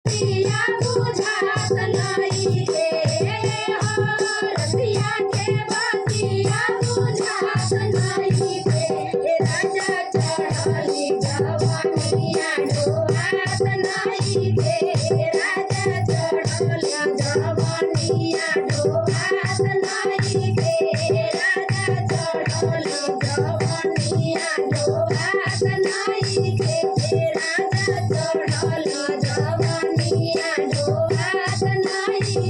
बतिया बुझात नइखे हो रतिया के बतिया बुझात नइखे राजा चढ़ली जवानिया डोहात नइखे राजा चढ़ली जवानिया डोहात नइखे राजा चढ़ली जवानिया डोहात नइखे राजा चढ़ली जवानिया डोहात नइखे राजा